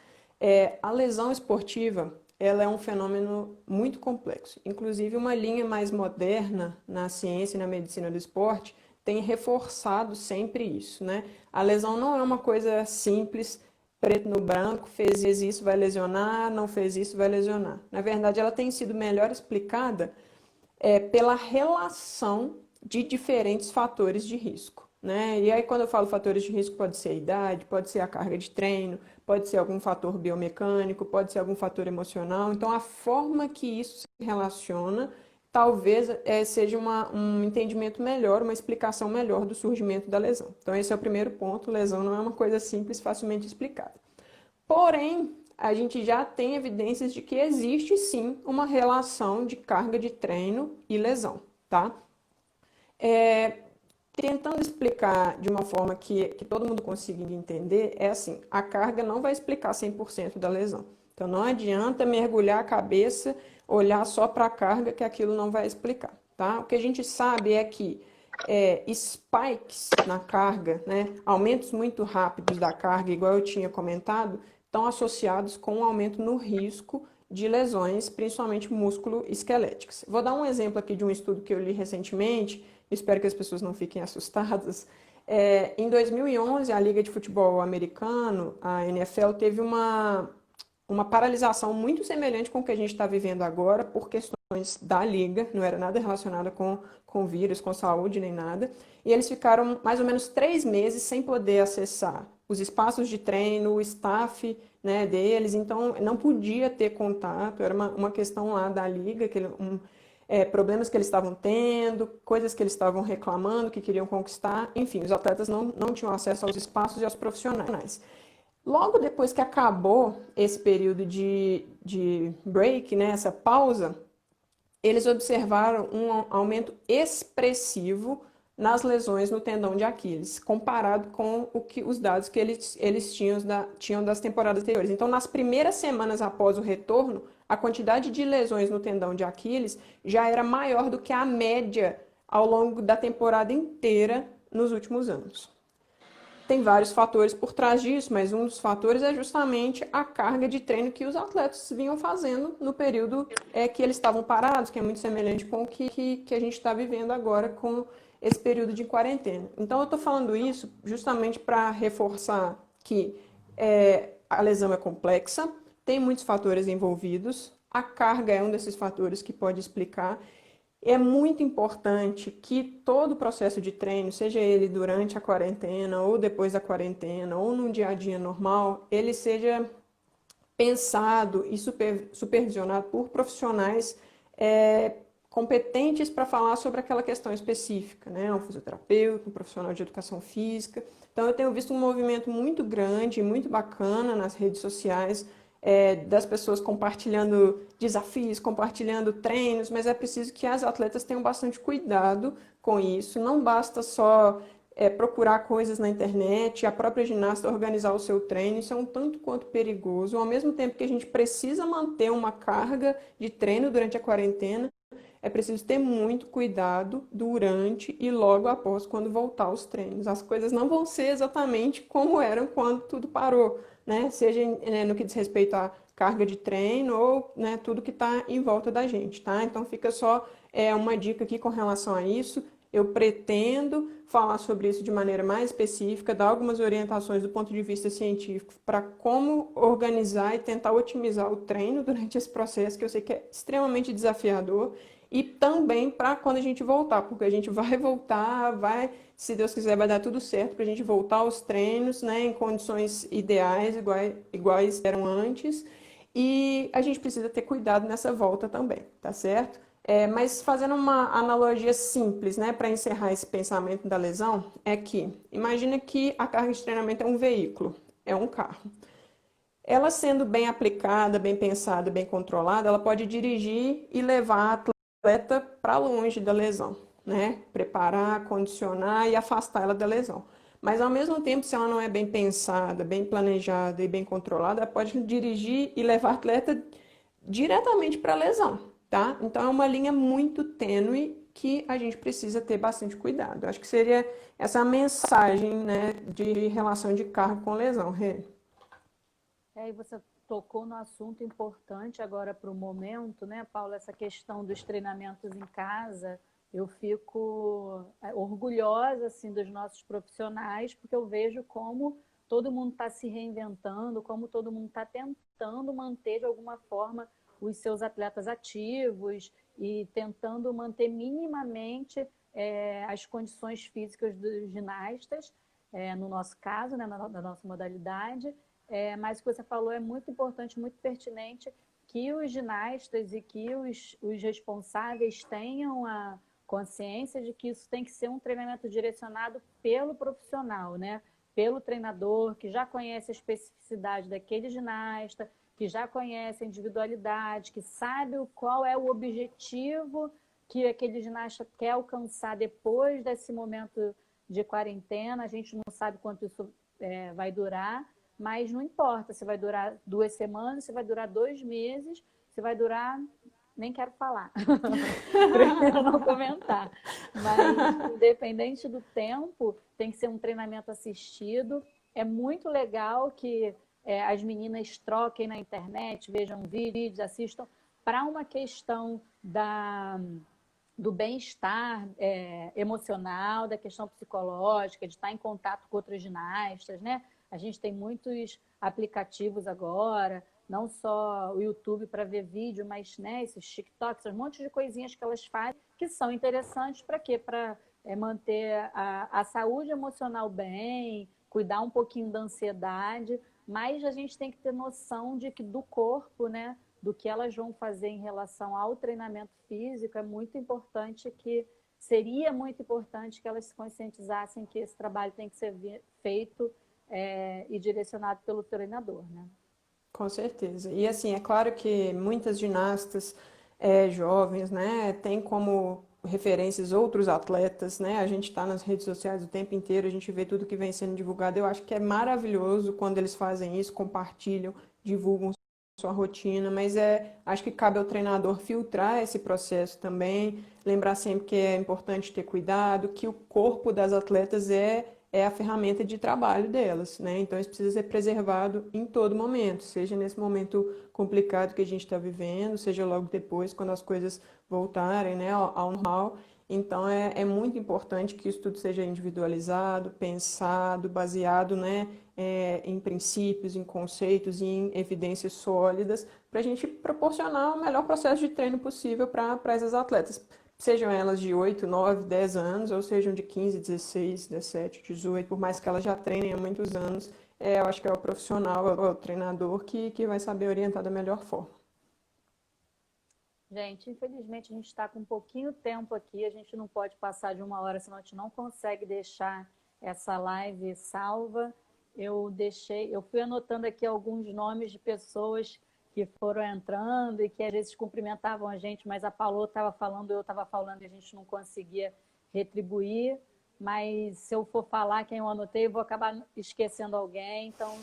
A lesão esportiva, ela é um fenômeno muito complexo. Inclusive, uma linha mais moderna na ciência e na medicina do esporte tem reforçado sempre isso, né? A lesão não é uma coisa simples, preto no branco, fez isso, vai lesionar, não fez isso, vai lesionar. Na verdade, ela tem sido melhor explicada pela relação de diferentes fatores de risco. Né? E aí, quando eu falo fatores de risco, pode ser a idade, pode ser a carga de treino, pode ser algum fator biomecânico, pode ser algum fator emocional. Então, a forma que isso se relaciona talvez seja um entendimento melhor, uma explicação melhor do surgimento da lesão. Então, esse é o primeiro ponto. Lesão não é uma coisa simples, facilmente explicada. Porém, a gente já tem evidências de que existe sim uma relação de carga de treino e lesão, tá? Tentando explicar de uma forma que todo mundo consiga entender, é assim, a carga não vai explicar 100% da lesão. Então, não adianta mergulhar a cabeça, olhar só para a carga, que aquilo não vai explicar, tá? O que a gente sabe é que spikes na carga, né, aumentos muito rápidos da carga, igual eu tinha comentado, estão associados com um aumento no risco de lesões, principalmente músculo-esqueléticas. Vou dar um exemplo aqui de um estudo que eu li recentemente, espero que as pessoas não fiquem assustadas. Em 2011, a Liga de Futebol Americano, a NFL, teve uma paralisação muito semelhante com o que a gente está vivendo agora, por questões da Liga, não era nada relacionado com vírus, com saúde, nem nada. E eles ficaram mais ou menos 3 meses sem poder acessar os espaços de treino, o staff, né, deles, então não podia ter contato, era uma questão lá da Liga, problemas que eles estavam tendo, coisas que eles estavam reclamando, que queriam conquistar, enfim, os atletas não tinham acesso aos espaços e aos profissionais. Logo depois que acabou esse período de break, né, essa pausa, eles observaram um aumento expressivo nas lesões no tendão de Aquiles, comparado com os dados que eles tinham das temporadas anteriores. Então, nas primeiras semanas após o retorno, a quantidade de lesões no tendão de Aquiles já era maior do que a média ao longo da temporada inteira nos últimos anos. Tem vários fatores por trás disso, mas um dos fatores é justamente a carga de treino que os atletas vinham fazendo no período que eles estavam parados, que é muito semelhante com o que a gente está vivendo agora com esse período de quarentena. Então, eu estou falando isso justamente para reforçar que a lesão é complexa, tem muitos fatores envolvidos, a carga é um desses fatores que pode explicar. É muito importante que todo o processo de treino, seja ele durante a quarentena, ou depois da quarentena, ou num dia a dia normal, ele seja pensado e supervisionado por profissionais competentes para falar sobre aquela questão específica, né? Um fisioterapeuta, um profissional de educação física. Então, eu tenho visto um movimento muito grande, muito bacana nas redes sociais, das pessoas compartilhando desafios, compartilhando treinos, mas é preciso que as atletas tenham bastante cuidado com isso. Não basta só procurar coisas na internet, a própria ginasta organizar o seu treino, isso é um tanto quanto perigoso. Ao mesmo tempo que a gente precisa manter uma carga de treino durante a quarentena, é preciso ter muito cuidado durante e logo após quando voltar aos treinos. As coisas não vão ser exatamente como eram quando tudo parou, né? Seja no que diz respeito à carga de treino ou, né, tudo que está em volta da gente, tá? Então fica só uma dica aqui com relação a isso. eu pretendo falar sobre isso de maneira mais específica, dar algumas orientações do ponto de vista científico para como organizar e tentar otimizar o treino durante esse processo, que eu sei que é extremamente desafiador, e também para quando a gente voltar, porque a gente vai voltar, vai, se Deus quiser, vai dar tudo certo para a gente voltar aos treinos, né, em condições ideais, iguais eram antes, e a gente precisa ter cuidado nessa volta também, tá certo? Mas fazendo uma analogia simples, né, para encerrar esse pensamento da lesão, é que imagina que a carga de treinamento é um veículo, é um carro. Ela sendo bem aplicada, bem pensada, bem controlada, ela pode dirigir e levar a atleta para longe da lesão, né? Preparar, condicionar e afastar ela da lesão. Mas ao mesmo tempo, se ela não é bem pensada, bem planejada e bem controlada, ela pode dirigir e levar a atleta diretamente para a lesão, tá? Então é uma linha muito tênue que a gente precisa ter bastante cuidado. Acho que seria essa a mensagem, né, de relação de carga com lesão, Rê. E você tocou no assunto importante agora para o momento, né, Paula? Essa questão dos treinamentos em casa. Eu fico orgulhosa assim, dos nossos profissionais, porque eu vejo como todo mundo está se reinventando, como todo mundo está tentando manter de alguma forma os seus atletas ativos e tentando manter minimamente as condições físicas dos ginastas, no nosso caso, né, na nossa modalidade. Mas o que você falou é muito importante, muito pertinente, que os ginastas e que os responsáveis tenham a consciência de que isso tem que ser um treinamento direcionado pelo profissional, né? Pelo treinador, que já conhece a especificidade daquele ginasta, que já conhece a individualidade, que sabe qual é o objetivo que aquele ginasta quer alcançar depois desse momento de quarentena. A gente não sabe quanto isso vai durar, mas não importa se vai durar 2 semanas, se vai durar 2 meses, se vai durar... Nem quero falar, prefiro não comentar. Mas, independente do tempo, tem que ser um treinamento assistido. É muito legal que as meninas troquem na internet, vejam vídeos, assistam, para uma questão do bem-estar emocional, da questão psicológica, de estar em contato com outros ginastas, né? A gente tem muitos aplicativos agora, não só o YouTube para ver vídeo, mas né, esses TikToks, um monte de coisinhas que elas fazem que são interessantes para quê? Para manter a saúde emocional bem, cuidar um pouquinho da ansiedade, mas a gente tem que ter noção de que do corpo, né, do que elas vão fazer em relação ao treinamento físico, é muito importante seria muito importante que elas se conscientizassem que esse trabalho tem que ser feito e direcionado pelo treinador, né? Com certeza. E assim, é claro que muitas ginastas jovens, né, têm como referências outros atletas, né? A gente está nas redes sociais o tempo inteiro, a gente vê tudo que vem sendo divulgado. Eu acho que é maravilhoso quando eles fazem isso, compartilham, divulgam sua rotina, mas acho que cabe ao treinador filtrar esse processo também, lembrar sempre que é importante ter cuidado, que o corpo das atletas é a ferramenta de trabalho delas, né? Então isso precisa ser preservado em todo momento, seja nesse momento complicado que a gente está vivendo, seja logo depois, quando as coisas voltarem, né, ao normal. Então é muito importante que isso tudo seja individualizado, pensado, baseado, né, em princípios, em conceitos e em evidências sólidas, para a gente proporcionar o melhor processo de treino possível para essas atletas. Sejam elas de 8, 9, 10 anos, ou sejam de 15, 16, 17, 18, por mais que elas já treinem há muitos anos, eu acho que é o profissional, é o treinador que vai saber orientar da melhor forma. Gente, infelizmente a gente está com um pouquinho tempo aqui, a gente não pode passar de 1 hora, senão a gente não consegue deixar essa live salva. Eu fui anotando aqui alguns nomes de pessoas que foram entrando e que às vezes cumprimentavam a gente, mas a Paula estava falando, eu estava falando e a gente não conseguia retribuir. Mas se eu for falar quem eu anotei, eu vou acabar esquecendo alguém. Então,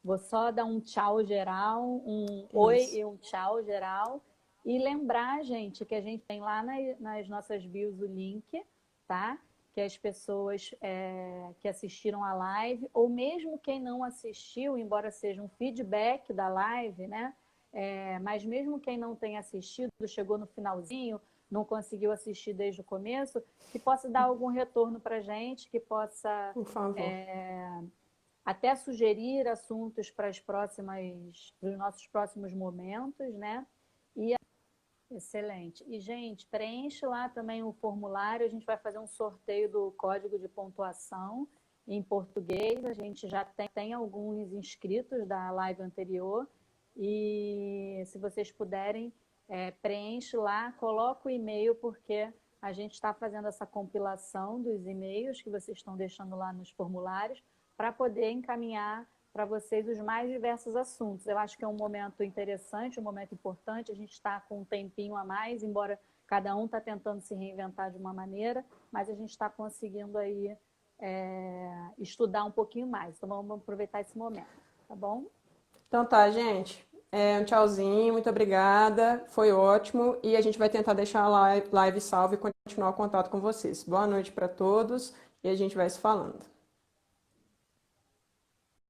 vou só dar um tchau geral, um oi Isso. e um tchau geral. E lembrar, gente, que a gente tem lá nas nossas bios o link, tá? Que as pessoas que assistiram a live, ou mesmo quem não assistiu, embora seja um feedback da live, né? Mas mesmo quem não tenha assistido, chegou no finalzinho, não conseguiu assistir desde o começo, que possa dar algum retorno para a gente, que possa Por favor. até sugerir assuntos para os nossos próximos momentos, né? Excelente. E, gente, preenche lá também o formulário. A gente vai fazer um sorteio do código de pontuação em português. A gente já tem alguns inscritos da live anterior. E se vocês puderem, preenche lá, coloca o e-mail, porque a gente está fazendo essa compilação dos e-mails que vocês estão deixando lá nos formulários para poder encaminhar para vocês os mais diversos assuntos. Eu acho que é um momento interessante, um momento importante. A gente está com um tempinho a mais, embora cada um está tentando se reinventar de uma maneira, mas a gente está conseguindo aí estudar um pouquinho mais. Então, vamos aproveitar esse momento, tá bom? Então tá, gente. Um tchauzinho, muito obrigada. Foi ótimo. E a gente vai tentar deixar a live salva e continuar o contato com vocês. Boa noite para todos e a gente vai se falando.